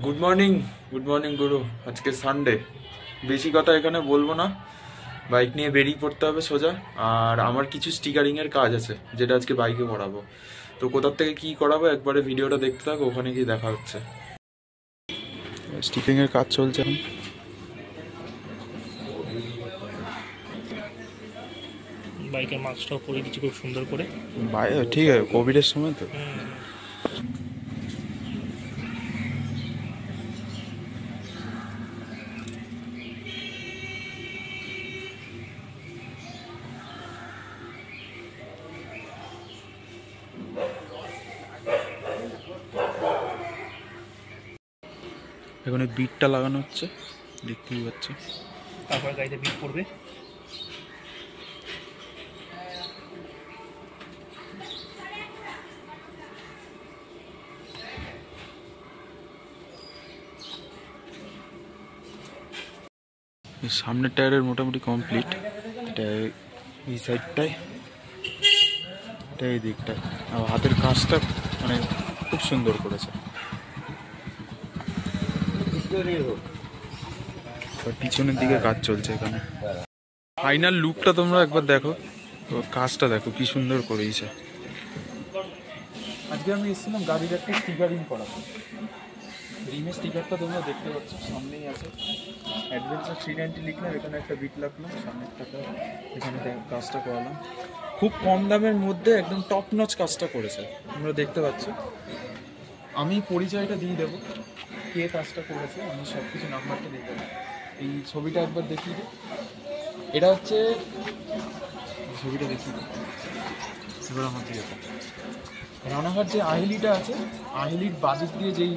Good morning গুরু। আজকে Sunday, বেশি কথা এখানে বলবো না। বাইক নিয়ে বেরিয়ে পড়তে হবে সোজা। আর আমার কিছু স্টিকারিং এর কাজ আছে যেটা আজকে বাইকে করাবো। তো কোথার থেকে কি করাবো একবারে ভিডিওটা দেখতে থাকো, ওখানে গিয়ে দেখা হচ্ছে। স্টিকারিং এর কাজ চলছে এখন। বাইকের মাস্কটাও পরিয়ে দিচ্ছি খুব সুন্দর করে। ঠিক আছে, কোভিডের সময় তো। এখন এই বিটটা লাগানো হচ্ছে, দেখতেই পাচ্ছ। তারপর গাড়িতে বিট পড়বে। সামনের টায়ারের মোটামুটি কমপ্লিট। এটা এই সাইডটায়, এটা এই দিকটায়। আর হাতের কাজটা মানে খুব সুন্দর করেছে। পিছনের দিকে কাজ চলছে এখানে। ফাইনাল লুকটা তোমরা একবার দেখো, কাজটা দেখো কি সুন্দর করেছে। আজকে আমি এসেছিলাম গাড়ির একটা স্টিকারিং করাবো। রিমের স্টিকারটা তোমরা দেখতে পাচ্ছ, সামনেই আছে। অ্যাডভেঞ্চার 390 লিখলাম, এখানে একটা বিট লাগলাম, সামনেরটাতে এখানে কাজটা করালাম। খুব কম দামের মধ্যে একদম টপ নচ কাজটা করেছে, তোমরা দেখতে পাচ্ছ। আমি পরিচয়টা দিয়ে দেবো, কে কাজটা করেছে, আমি সব কিছু নাম্বারটা দিয়ে দেবো। এই ছবিটা একবার দেখিয়ে দিই। এটা হচ্ছে ছবিটা দেখিয়ে দিই এবার আমার দিকে। রানাঘাট যে আহিলিটা আছে, আহিলির বাদিক দিয়ে যেই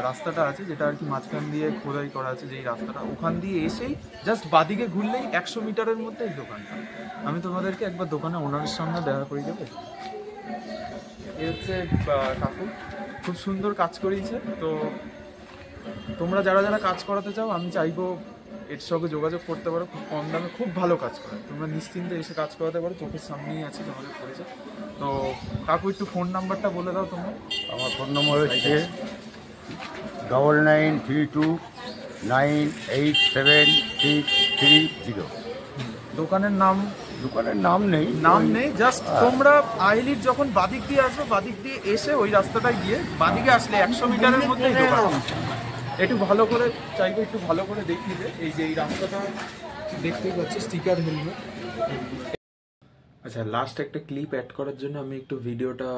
রাস্তাটা আছে, যেটা আর কি মাঝখান দিয়ে খোদাই করা আছে, যেই রাস্তাটা, ওখান দিয়ে এসেই জাস্ট বাদিকে ঘুরলেই 100 মিটারের মধ্যে এই দোকানটা। আমি তোমাদেরকে একবার দোকানে ওনারের সামনে দেখা করে দেবো। এই হচ্ছে কাকু, খুব সুন্দর কাজ করিয়েছে। তো তোমরা যারা যারা কাজ করাতে চাও, আমি চাইবো এর সঙ্গে যোগাযোগ করতে পারো। খুব কম দামে খুব ভালো কাজ করে, তোমরা নিশ্চিন্তে এসে কাজ করাতে পারো। চোখের সামনেই আছে যোগাযোগ করেছে। তো কাকু একটু ফোন নাম্বারটা বলে দাও তোমরা। আমার ফোন নম্বর হচ্ছে 9932987630। দোকানের নাম? দোকানের নাম নেই, জাস্ট তোমরা আইলির যখন বাদিক দিয়ে আসবে, বাদিক দিয়ে এসে ওই রাস্তাটায় গিয়ে বাদিকে আসলে 100 মিটারের মধ্যে একটু ভালো করে চাইবো, একটু ভালো করে দেখিয়ে দে। এই যে এই রাস্তাটা দেখতেই পাচ্ছি, স্টিকার হেলমেট। আচ্ছা, লাস্ট একটা ক্লিপ অ্যাড করার জন্য আমি একটু ভিডিওটা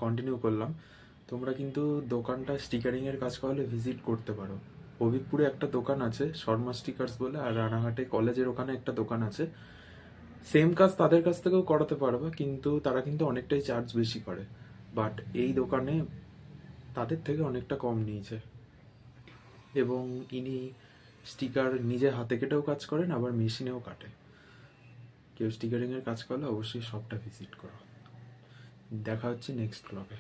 কন্টিনিউ করলাম। তোমরা কিন্তু দোকানটা স্টিকারিং এর কাজ করালে ভিজিট করতে পারো। হবিবপুরে একটা দোকান আছে শর্মা স্টিকার্স বলে, আর রানাঘাটে কলেজের ওখানে একটা দোকান আছে। সেম কাজ তাদের কাছ থেকেও করাতে পারবে, কিন্তু তারা কিন্তু অনেকটাই চার্জ বেশি করে। বাট এই দোকানে তাদের থেকে অনেকটা কম নিয়েছে। এবং ইনি স্টিকার নিজে হাতে কেটেও কাজ করেন, আবার মেশিনেও কাটে। কেউ স্টিকারিং এর কাজ করলে অবশ্যই শপটা ভিজিট করো। দেখা হচ্ছে নেক্সট ব্লগে।